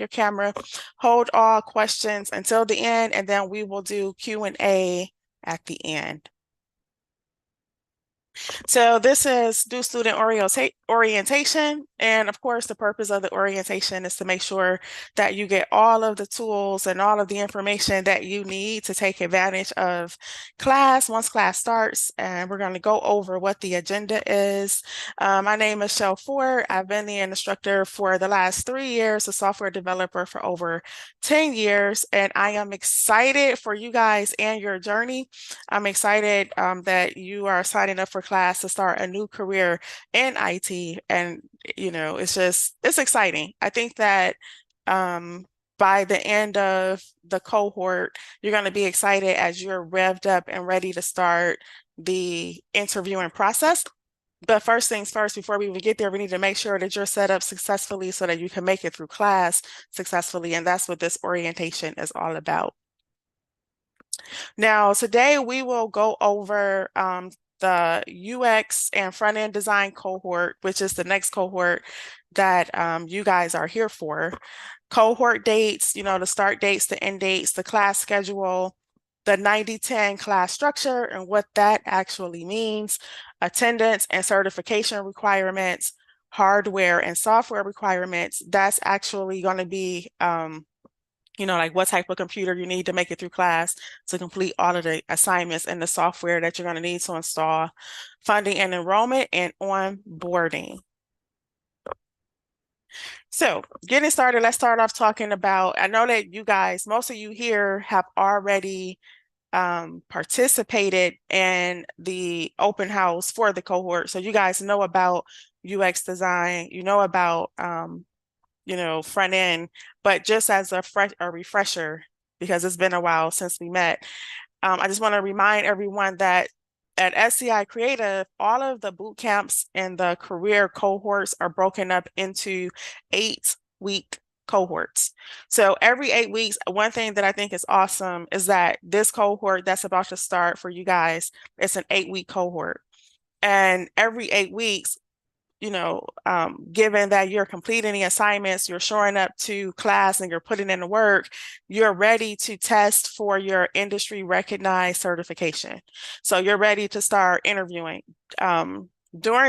your camera, hold all questions until the end, and then we will do Q&A at the end. So this is due student orientation. And of course, the purpose of the orientation is to make sure that you get all of the tools and all of the information that you need to take advantage of class once class starts. And we're going to go over what the agenda is. My name is Shell Ford. I've been the instructor for the last 3 years, a software developer for over 10 years. And I am excited for you guys and your journey. I'm excited that you are signing up for class to start a new career in IT. And, you know, it's exciting. I think that by the end of the cohort, you're going to be excited as you're revved up and ready to start the interviewing process. But first things first, before we even get there, we need to make sure that you're set up successfully so that you can make it through class successfully. And that's what this orientation is all about. Now, today we will go over the UX and front-end design cohort, which is the next cohort that you guys are here for. Cohort dates, you know, the start dates, the end dates, the class schedule, the 90-10 class structure and what that actually means, attendance and certification requirements, hardware and software requirements. That's actually going to be you know, like what type of computer you need to make it through class to complete all of the assignments and the software that you're going to need to install, funding and enrollment, and onboarding. So getting started, let's start off talking about, I know that you guys, most of you here have already participated in the open house for the cohort. So you guys know about UX design, you know about you know, front end, but just as a refresher, because it's been a while since we met, I just want to remind everyone that at SCI Creative, all of the boot camps and the career cohorts are broken up into 8-week cohorts. So every 8 weeks, one thing that I think is awesome is that this cohort that's about to start for you guys, it's an 8-week cohort. And every 8 weeks, you know, given that you're completing the assignments, you're showing up to class and you're putting in the work, you're ready to test for your industry recognized certification. So you're ready to start interviewing. During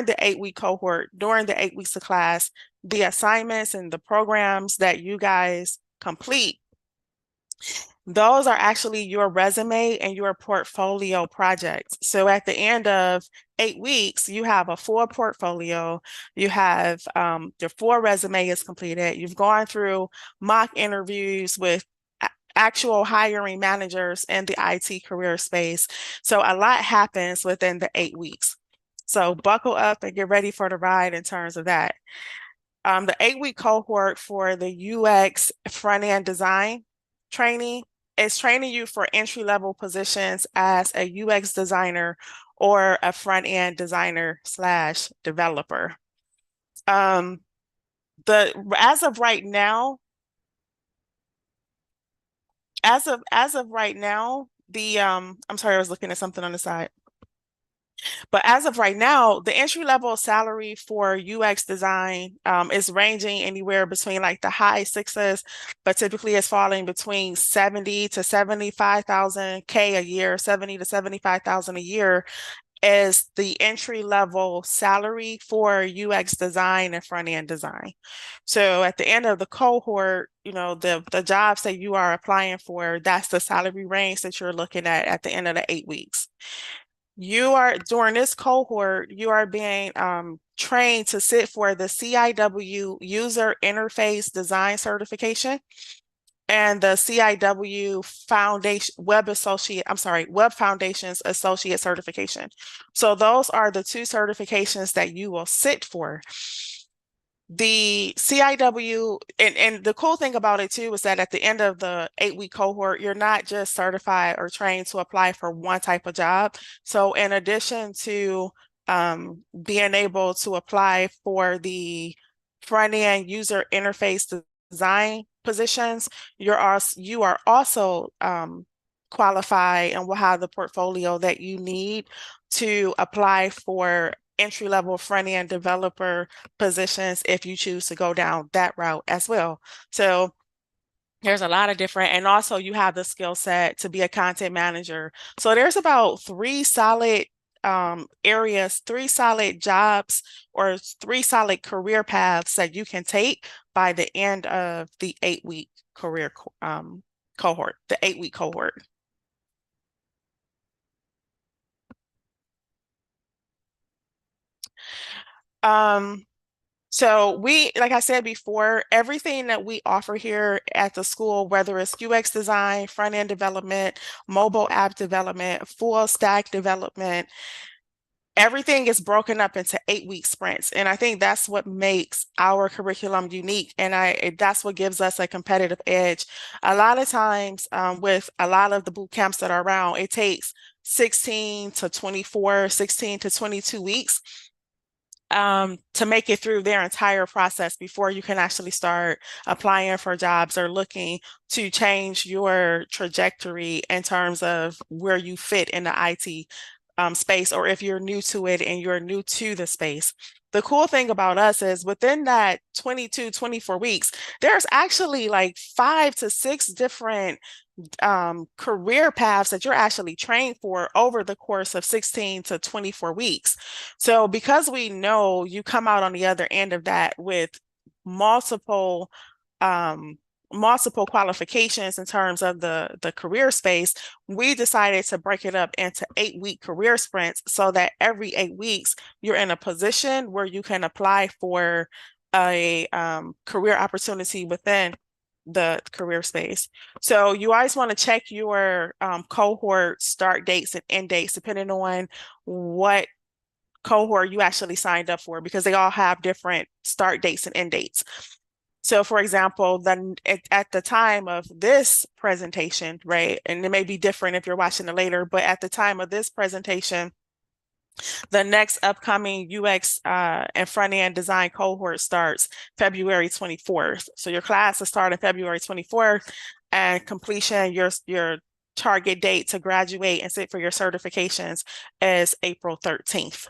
the 8-week cohort, during the 8 weeks of class, the assignments and the programs that you guys complete, those are actually your resume and your portfolio projects. So at the end of 8 weeks, you have a full portfolio, you have your full resume is completed, you've gone through mock interviews with actual hiring managers in the IT career space. So a lot happens within the 8 weeks. So buckle up and get ready for the ride in terms of that. The 8-week cohort for the UX front-end design training is training you for entry-level positions as a UX designer or a front-end designer / developer. As of right now, the I'm sorry, I was looking at something on the side. But as of right now, the entry-level salary for UX design is ranging anywhere between like the high sixes, but typically it's falling between 70 to 75,000 K a year, 70 to 75,000 a year is the entry-level salary for UX design and front-end design. So at the end of the cohort, you know, the jobs that you are applying for, that's the salary range that you're looking at the end of the 8 weeks. During this cohort, you are being trained to sit for the CIW User Interface Design Certification and the CIW Foundation Web Foundations Associate Certification. So those are the 2 certifications that you will sit for. The CIW, and the cool thing about it too is that at the end of the 8-week cohort, you're not just certified or trained to apply for one type of job. So in addition to being able to apply for the front-end user interface design positions, you are also qualified and will have the portfolio that you need to apply for entry-level front-end developer positions if you choose to go down that route as well. So There's a lot of different, and also you have the skill set to be a content manager. So there's about three solid areas, three solid jobs, or three solid career paths that you can take by the end of the 8-week career cohort, the 8-week cohort. Um, So like I said before, everything that we offer here at the school, whether it's UX design, front end development, mobile app development, full stack development, everything is broken up into 8-week sprints. And I think that's what makes our curriculum unique. And that's what gives us a competitive edge. A lot of times, with a lot of the boot camps that are around, it takes 16 to 24, 16 to 22 weeks to make it through their entire process before you can actually start applying for jobs or looking to change your trajectory in terms of where you fit in the IT space, or if you're new to it and you're new to the space. The cool thing about us is within that 22, 24 weeks, there's actually like 5 to 6 different career paths that you're actually trained for over the course of 16 to 24 weeks. So because we know you come out on the other end of that with multiple um, multiple qualifications in terms of the career space, we decided to break it up into 8-week career sprints so that every 8 weeks you're in a position where you can apply for a career opportunity within the career space. So you always want to check your cohort start dates and end dates, depending on what cohort you actually signed up for, because they all have different start dates and end dates. So for example, then at the time of this presentation, right, and it may be different if you're watching it later, but at the time of this presentation, the next upcoming UX and front-end design cohort starts February 24th. So your class will start on February 24th, and completion, your target date to graduate and sit for your certifications is April 13th.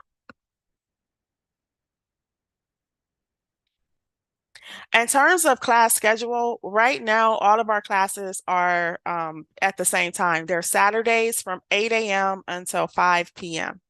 In terms of class schedule, right now, all of our classes are at the same time. They're Saturdays from 8 a.m. until 5 p.m.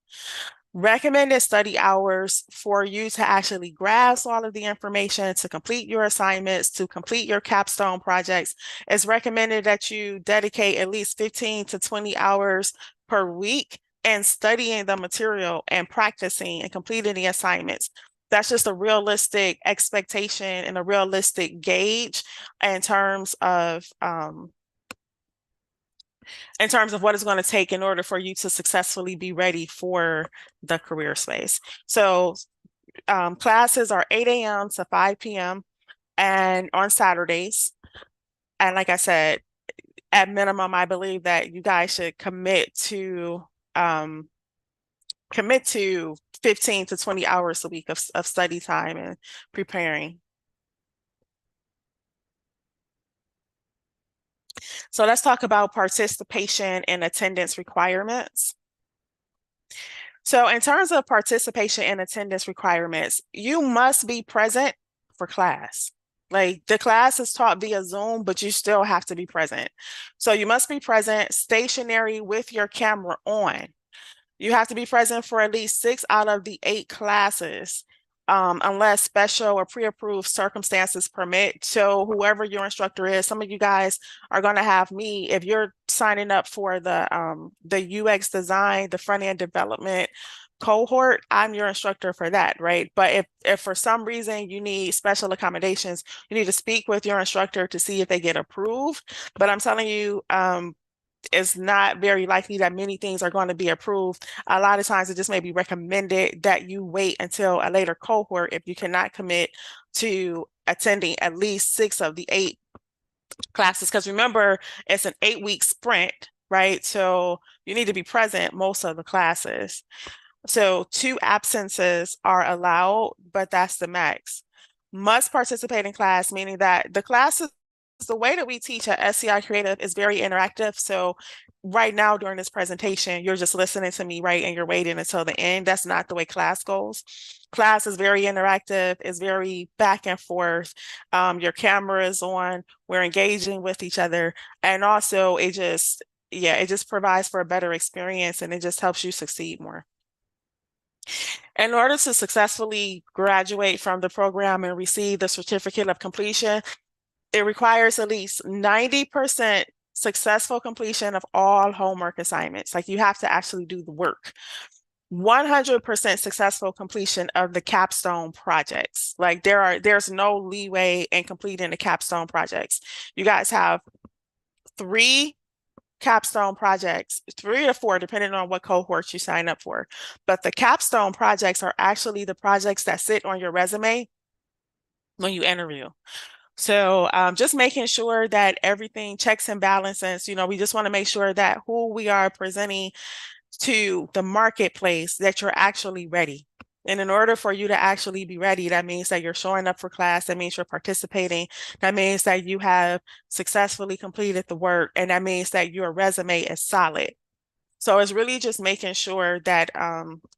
Recommended study hours for you to actually grasp all of the information, to complete your assignments, to complete your capstone projects. It's recommended that you dedicate at least 15 to 20 hours per week in studying the material and practicing and completing the assignments. That's just a realistic expectation and a realistic gauge in terms of what it's going to take in order for you to successfully be ready for the career space. So classes are 8 a.m. to 5 p.m. and on Saturdays. And like I said, at minimum, I believe that you guys should commit to 15 to 20 hours a week of study time and preparing. So let's talk about participation and attendance requirements. So in terms of participation and attendance requirements, you must be present for class. Like the class is taught via Zoom, but you still have to be present. So you must be present, stationary with your camera on. You have to be present for at least 6 out of the 8 classes, unless special or pre-approved circumstances permit. So whoever your instructor is, some of you guys are going to have me, if you're signing up for the UX design, the front-end development cohort, I'm your instructor for that, right? But if for some reason you need special accommodations, you need to speak with your instructor to see if they get approved. But I'm telling you, it's not very likely that many things are going to be approved. A lot of times it just may be recommended that you wait until a later cohort if you cannot commit to attending at least 6 of the 8 classes. Because remember, it's an 8-week sprint, right? So you need to be present most of the classes. So 2 absences are allowed, but that's the max. Must participate in class, meaning that the classes the way that we teach at SCI Creative is very interactive. So right now during this presentation, you're just listening to me, right? And you're waiting until the end. That's not the way class goes. Class is very interactive, it's very back and forth. Your camera is on, we're engaging with each other. And also it just provides for a better experience and it just helps you succeed more. In order to successfully graduate from the program and receive the certificate of completion, it requires at least 90% successful completion of all homework assignments. Like you have to actually do the work. 100% successful completion of the capstone projects. Like there's no leeway in completing the capstone projects. You guys have 3 capstone projects, 3 or 4, depending on what cohort you sign up for. But the capstone projects are actually the projects that sit on your resume when you interview. So just making sure that everything checks and balances, we just want to make sure that who we are presenting to the marketplace, that you're actually ready. And in order for you to actually be ready, that means that you're showing up for class. That means you're participating. That means that you have successfully completed the work. And that means that your resume is solid. So it's really just making sure that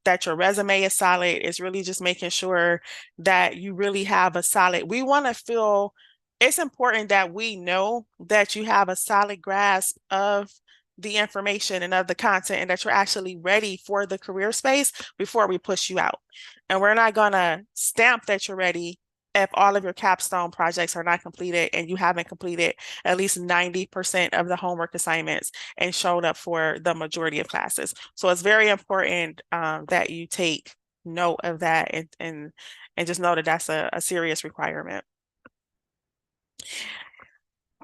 that your resume is solid. It's really just making sure that you really have a solid. We want to feel it's important that we know that you have a solid grasp of the information and of the content and that you're actually ready for the career space before we push you out. And we're not gonna stamp that you're ready if all of your capstone projects are not completed and you haven't completed at least 90% of the homework assignments and showed up for the majority of classes. So it's very important that you take note of that and just know that that's a serious requirement.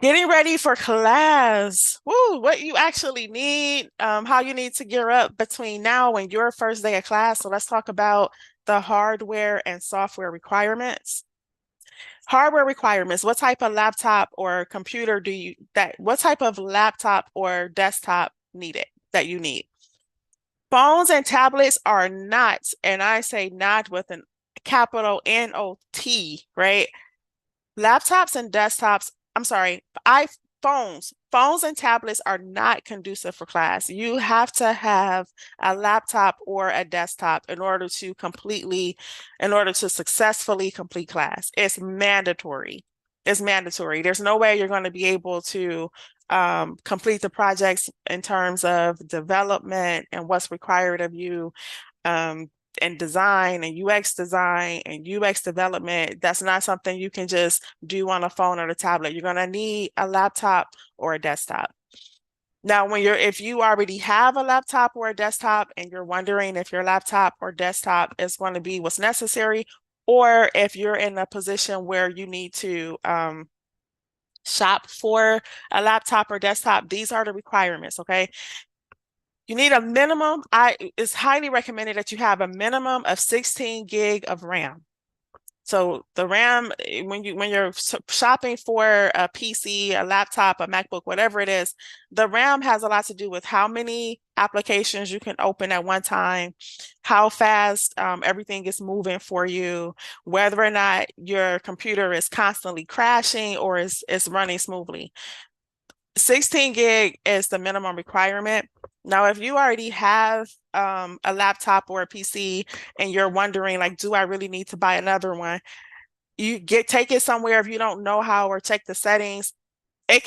Getting ready for class. Woo, what you actually need, how you need to gear up between now and your first day of class. So let's talk about the hardware and software requirements. Hardware requirements, what type of laptop or computer what type of laptop or desktop that you need? Phones and tablets are not, and I say not with an capital N-O-T, right? Laptops and desktops, I'm sorry, phones and tablets are not conducive for class. You have to have a laptop or a desktop in order to successfully complete class. It's mandatory. It's mandatory. There's no way you're going to be able to complete the projects in terms of development and what's required of you. And design and UX design and UX development, that's not something you can just do on a phone or a tablet. You're going to need a laptop or a desktop. Now, if you already have a laptop or a desktop and you're wondering if your laptop or desktop is going to be what's necessary, or if you're in a position where you need to shop for a laptop or desktop, these are the requirements, okay? You need a minimum, it's highly recommended that you have a minimum of 16 gig of RAM. So the RAM, when you're shopping for a PC, a laptop, a MacBook, whatever it is, the RAM has a lot to do with how many applications you can open at one time, how fast everything is moving for you, whether or not your computer is constantly crashing or is running smoothly. 16 gig is the minimum requirement. Now, if you already have a laptop or a PC and you're wondering, like, do I really need to buy another one? Take it somewhere if you don't know how or check the settings. It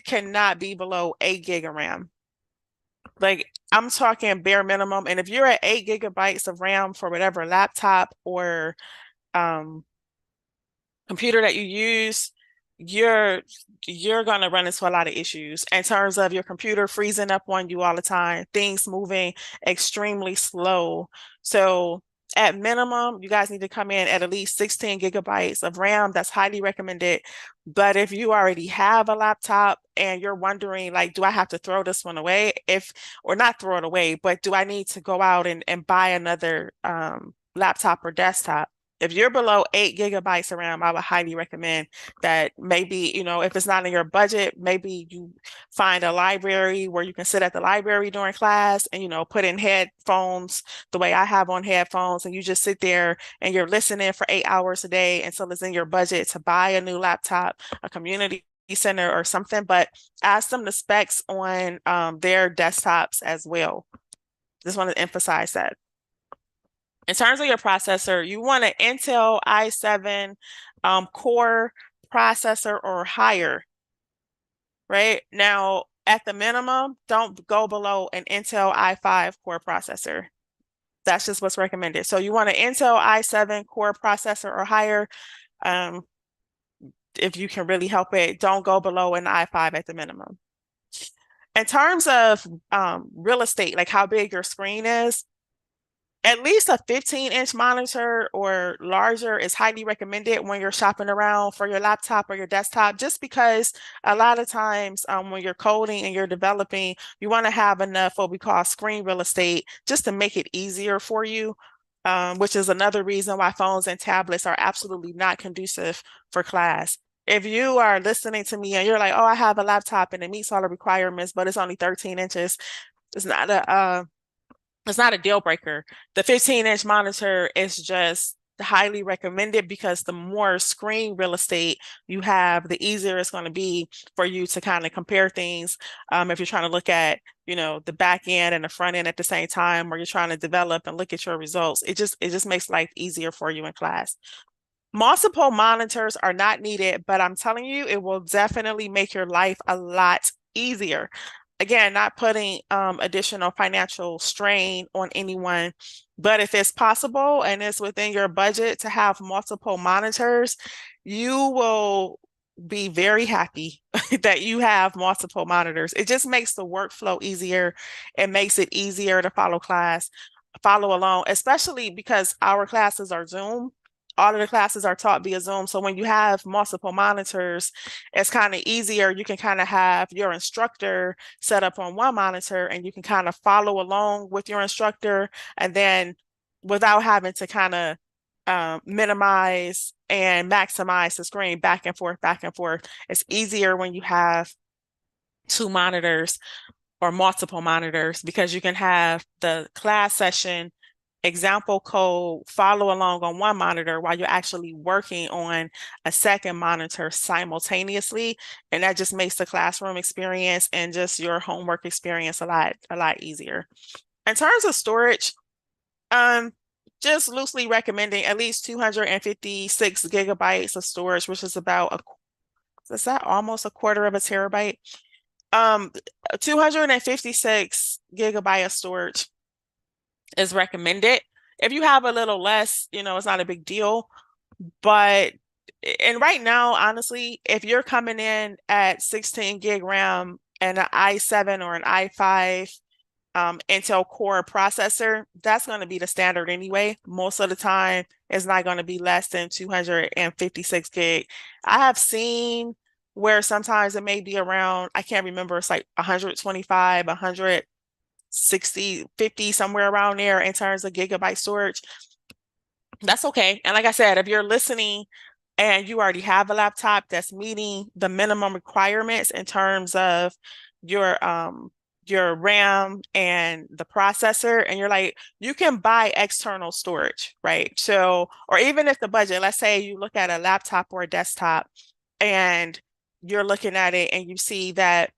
cannot be below 8 gig of RAM. Like, I'm talking bare minimum. And if you're at 8 gigabytes of RAM for whatever laptop or computer that you use, you're going to run into a lot of issues in terms of your computer freezing up on you all the time, things moving extremely slow. So at minimum, you guys need to come in at least 16 gigabytes of RAM. That's highly recommended. But if you already have a laptop and you're wondering, like, do I have to throw this one away? Or not throw it away, but do I need to go out and buy another laptop or desktop? If you're below 8 gigabytes of RAM, I would highly recommend that maybe, if it's not in your budget, maybe you find a library where you can sit at the library during class and, put in headphones the way I have on headphones, and you just sit there and you're listening for 8 hours a day until it's in your budget to buy a new laptop, a community center or something, but ask them the specs on their desktops as well. Just want to emphasize that. In terms of your processor, you want an Intel i7 core processor or higher, right? Now, at the minimum, don't go below an Intel i5 core processor. That's just what's recommended. So you want an Intel i7 core processor or higher. Um, if you can really help it, don't go below an i5 at the minimum. In terms of real estate, like how big your screen is, at least a 15-inch monitor or larger is highly recommended when you're shopping around for your laptop or your desktop, just because a lot of times when you're coding and you're developing, you want to have enough what we call screen real estate just to make it easier for you, which is another reason why phones and tablets are absolutely not conducive for class. If you are listening to me and you're like, oh, I have a laptop and it meets all the requirements, but it's only 13 inches, it's not a deal breaker. The 15-inch monitor is just highly recommended because the more screen real estate you have, the easier it's going to be for you to kind of compare things. If you're trying to look at, the back end and the front end at the same time, or you're trying to develop and look at your results, it just makes life easier for you in class. Multiple monitors are not needed, but I'm telling you, it will definitely make your life a lot easier. Again, not putting additional financial strain on anyone, but if it's possible and it's within your budget to have multiple monitors, you will be very happy that you have multiple monitors. It just makes the workflow easier. It makes it easier to follow along, especially because our classes are Zoom. All of the classes are taught via Zoom. So when you have multiple monitors, it's kind of easier. You can kind of have your instructor set up on one monitor and you can kind of follow along with your instructor, and then without having to kind of minimize and maximize the screen back and forth, back and forth. It's easier when you have two monitors or multiple monitors because you can have the class session example code follow along on one monitor while you're actually working on a second monitor simultaneously. And that just makes the classroom experience and just your homework experience a lot easier. In terms of storage, just loosely recommending at least 256 gigabytes of storage, which is is that almost a quarter of a terabyte? 256 gigabyte of storage is recommended. If you have a little less, it's not a big deal. But, and right now, honestly, if you're coming in at 16 gig RAM and an i7 or an i5 Intel Core processor, that's going to be the standard anyway. Most of the time, it's not going to be less than 256 gig. I have seen where sometimes it may be around, I can't remember, it's like 125, 160, 50, somewhere around there in terms of gigabyte storage. That's okay. And like I said, if you're listening and you already have a laptop that's meeting the minimum requirements in terms of your RAM and the processor, and you're like, you can buy external storage, right? So, or even if the budget, let's say you look at a laptop or a desktop and you're looking at it and you see that,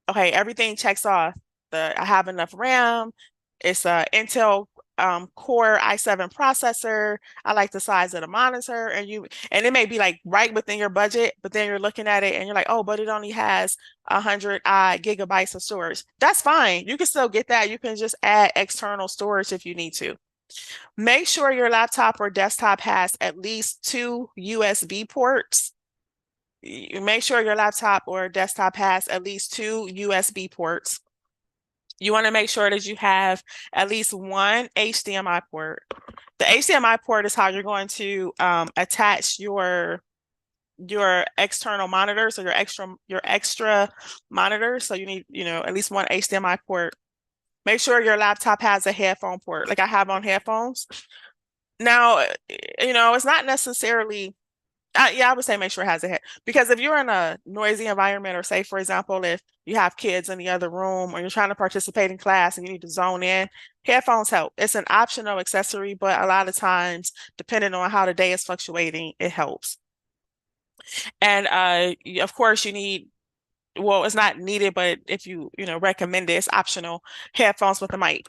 okay, everything checks off. I have enough RAM. It's a Intel Core i7 processor. I like the size of the monitor, and it may be like right within your budget, but then you're looking at it and you're like, oh, but it only has 100 gigabytes of storage. That's fine. You can still get that. You can just add external storage if you need to. Make sure your laptop or desktop has at least 2 USB ports. Make sure your laptop or desktop has at least 2 USB ports. You want to make sure that you have at least one HDMI port. The HDMI port is how you're going to attach your external monitors or your extra monitors. So you need, at least one HDMI port. Make sure your laptop has a headphone port, like I have on headphones. Now, it's not necessarily I would say make sure it has a head, because if you're in a noisy environment, or say, for example, if you have kids in the other room or you're trying to participate in class and you need to zone in, headphones help. It's an optional accessory, but a lot of times, depending on how the day is fluctuating, it helps. And of course you need, well, it's not needed, but if you recommend it, it's optional, headphones with a mic.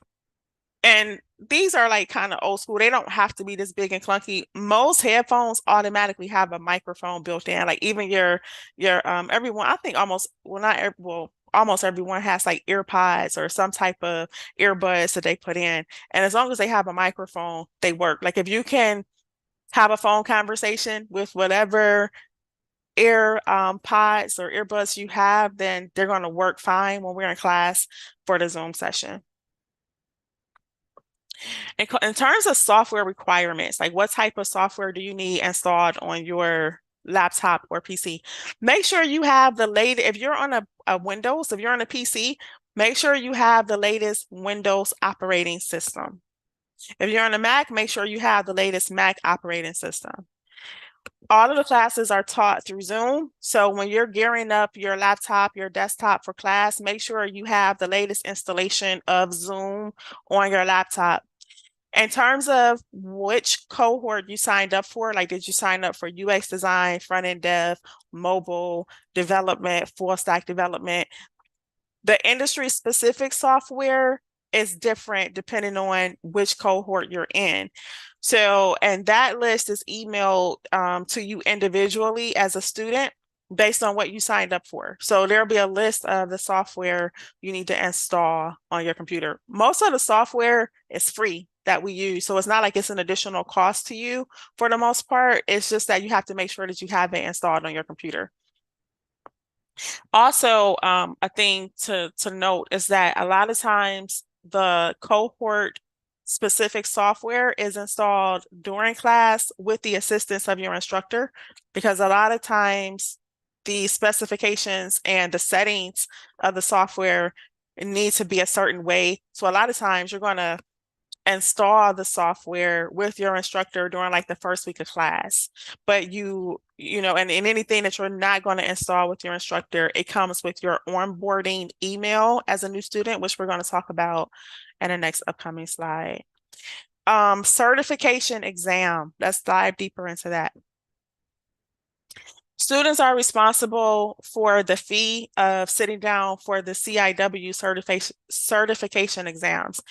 And these are like kind of old school. They don't have to be this big and clunky. Most headphones automatically have a microphone built in. Like even your everyone, I think almost, well, not every, well, almost everyone has like ear pods or some type of earbuds that they put in. And as long as they have a microphone, they work. Like if you can have a phone conversation with whatever ear pods or earbuds you have, then they're going to work fine when we're in class for the Zoom session. In terms of software requirements, like what type of software do you need installed on your laptop or PC? Make sure you have the latest, if you're on a Windows, if you're on a PC, make sure you have the latest Windows operating system. If you're on a Mac, make sure you have the latest Mac operating system. All of the classes are taught through Zoom. So when you're gearing up your laptop, your desktop for class, make sure you have the latest installation of Zoom on your laptop. In terms of which cohort you signed up for, like did you sign up for UX design, front end dev, mobile development, full stack development? The industry specific software is different depending on which cohort you're in. So, and that list is emailed to you individually as a student based on what you signed up for. So there'll be a list of the software you need to install on your computer. Most of the software is free that we use. So it's not like it's an additional cost to you for the most part. It's just that you have to make sure that you have it installed on your computer. Also, a thing to note is that a lot of times the cohort specific software is installed during class with the assistance of your instructor, because a lot of times the specifications and the settings of the software need to be a certain way. So a lot of times you're going to install the software with your instructor during like the first week of class. But and anything that you're not going to install with your instructor, it comes with your onboarding email as a new student, which we're going to talk about in the next upcoming slide. Certification exam. Let's dive deeper into that. Students are responsible for the fee of sitting down for the CIW certification exams.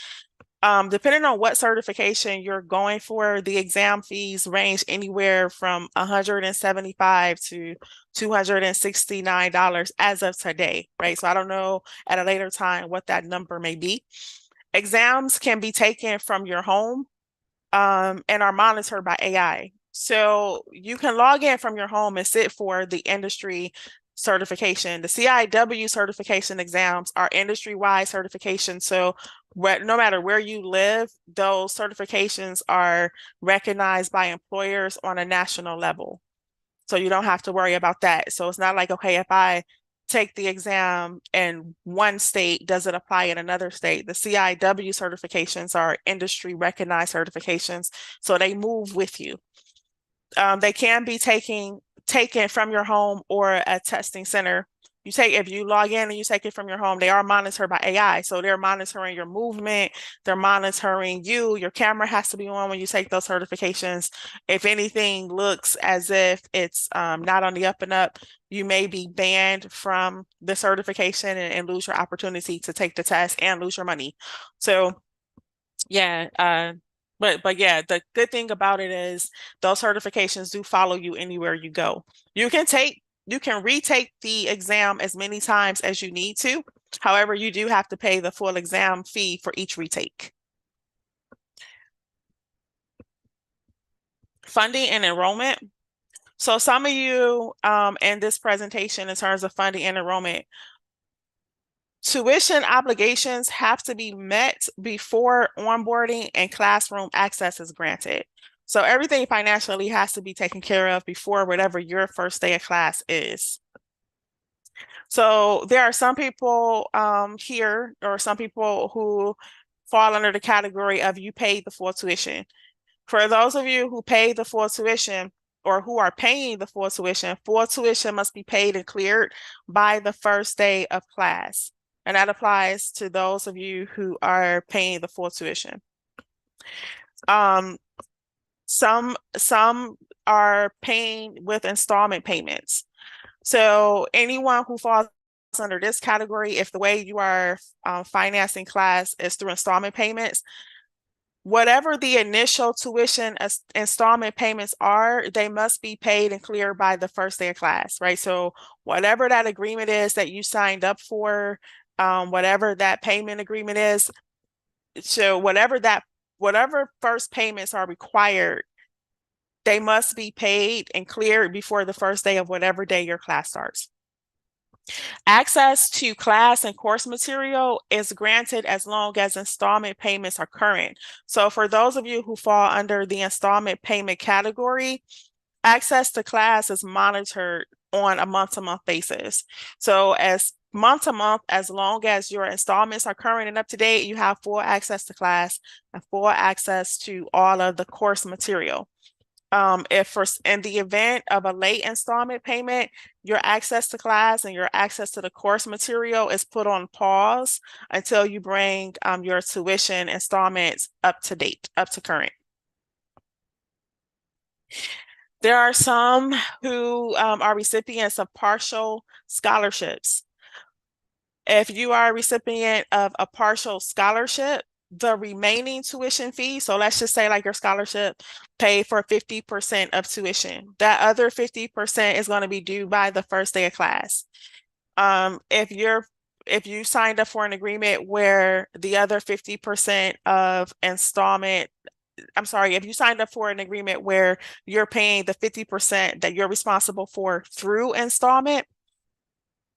Depending on what certification you're going for, the exam fees range anywhere from $175 to $269 as of today, right? So I don't know at a later time what that number may be. Exams can be taken from your home and are monitored by AI. So you can log in from your home and sit for the industry certification. The CIW certification exams are industry-wide certifications. So no matter where you live, those certifications are recognized by employers on a national level. So you don't have to worry about that. So it's not like, okay, if I take the exam in one state, does it apply in another state? The CIW certifications are industry recognized certifications, so they move with you. They can be taken from your home or a testing center. If you log in and you take it from your home, they are monitored by AI. So they're monitoring your movement, they're monitoring you. Your camera has to be on when you take those certifications. If anything looks as if it's not on the up and up, you may be banned from the certification and lose your opportunity to take the test and lose your money. So yeah, but yeah, the good thing about it is those certifications do follow you anywhere you go. You can retake the exam as many times as you need to. However, you do have to pay the full exam fee for each retake. Funding and enrollment. So some of you in this presentation, in terms of funding and enrollment, tuition obligations have to be met before onboarding and classroom access is granted. So everything financially has to be taken care of before whatever your first day of class is. So there are some people here, or some people who fall under the category of you paid the full tuition. For those of you who pay the full tuition, or who are paying the full tuition must be paid and cleared by the first day of class. And that applies to those of you who are paying the full tuition. Some are paying with installment payments. So anyone who falls under this category, if the way you are financing class is through installment payments, whatever the initial tuition installment payments are, they must be paid and cleared by the first day of class, right? So whatever that agreement is that you signed up for, whatever that payment agreement is, so whatever first payments are required, they must be paid and cleared before the first day of whatever day your class starts. Access to class and course material is granted as long as installment payments are current. So for those of you who fall under the installment payment category, access to class is monitored on a month-to-month basis. So as month to month, as long as your installments are current and up to date, you have full access to class and full access to all of the course material. If in the event of a late installment payment, your access to class and your access to the course material is put on pause until you bring your tuition installments up to date, up to current. There are some who are recipients of partial scholarships. If you are a recipient of a partial scholarship, the remaining tuition fee, so let's just say like your scholarship paid for 50% of tuition, that other 50% is going to be due by the first day of class. If you signed up for an agreement where the other 50% of installment, I'm sorry, if you signed up for an agreement where you're paying the 50% that you're responsible for through installment,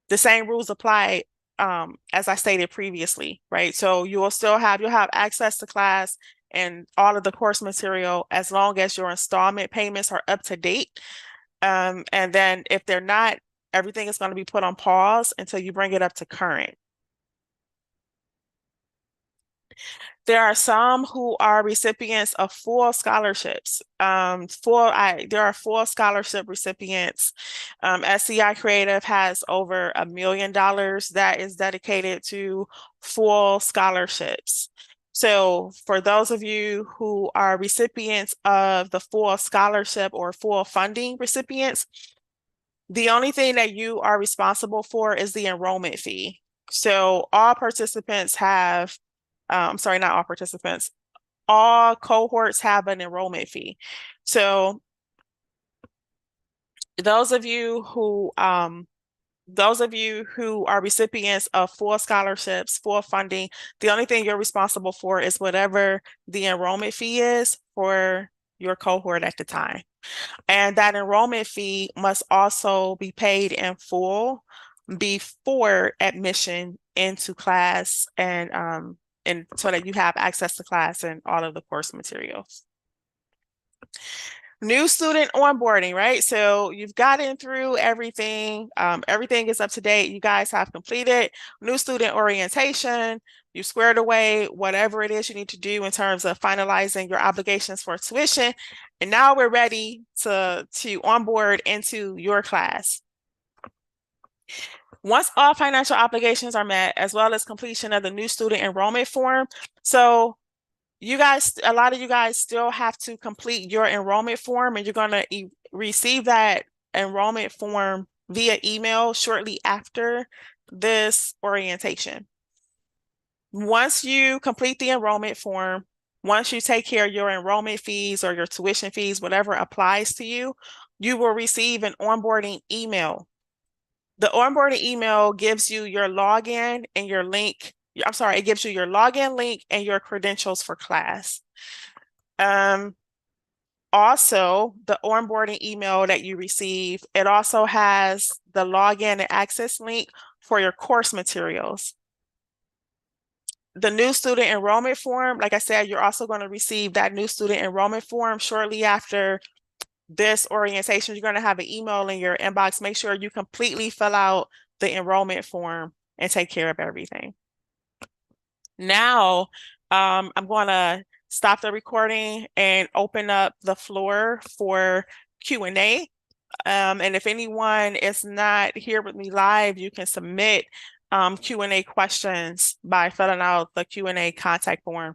the same rules apply as I stated previously, right? So you'll have access to class and all of the course material as long as your installment payments are up to date. And then if they're not, everything is going to be put on pause until you bring it up to current. There are some who are recipients of full scholarships. There are full scholarship recipients. SCI Creative has over $1 million that is dedicated to full scholarships. So for those of you who are recipients of the full scholarship or full funding recipients, the only thing that you are responsible for is the enrollment fee. So all participants have I'm sorry, not all participants, all cohorts have an enrollment fee. So those of you who are recipients of full scholarships, full funding, the only thing you're responsible for is whatever the enrollment fee is for your cohort at the time. And that enrollment fee must also be paid in full before admission into class and so that you have access to class and all of the course materials. New student onboarding, right? So you've gotten through everything. Everything is up to date. You guys have completed new student orientation. You squared away whatever it is you need to do in terms of finalizing your obligations for tuition. And now we're ready to onboard into your class. Once all financial obligations are met, as well as completion of the new student enrollment form. So a lot of you guys still have to complete your enrollment form, and you're going to receive that enrollment form via email shortly after this orientation. Once you complete the enrollment form, once you take care of your enrollment fees or your tuition fees, whatever applies to you, you will receive an onboarding email. The onboarding email gives you your login and your link. I'm sorry, it gives you your login link and your credentials for class. Also, the onboarding email that you receive, it also has the login and access link for your course materials. The new student enrollment form, like I said, you're also going to receive that new student enrollment form shortly after this orientation. You're going to have an email in your inbox. Make sure you completely fill out the enrollment form and take care of everything. Now, I'm going to stop the recording and open up the floor for Q&A. And if anyone is not here with me live, you can submit Q&A questions by filling out the Q&A contact form.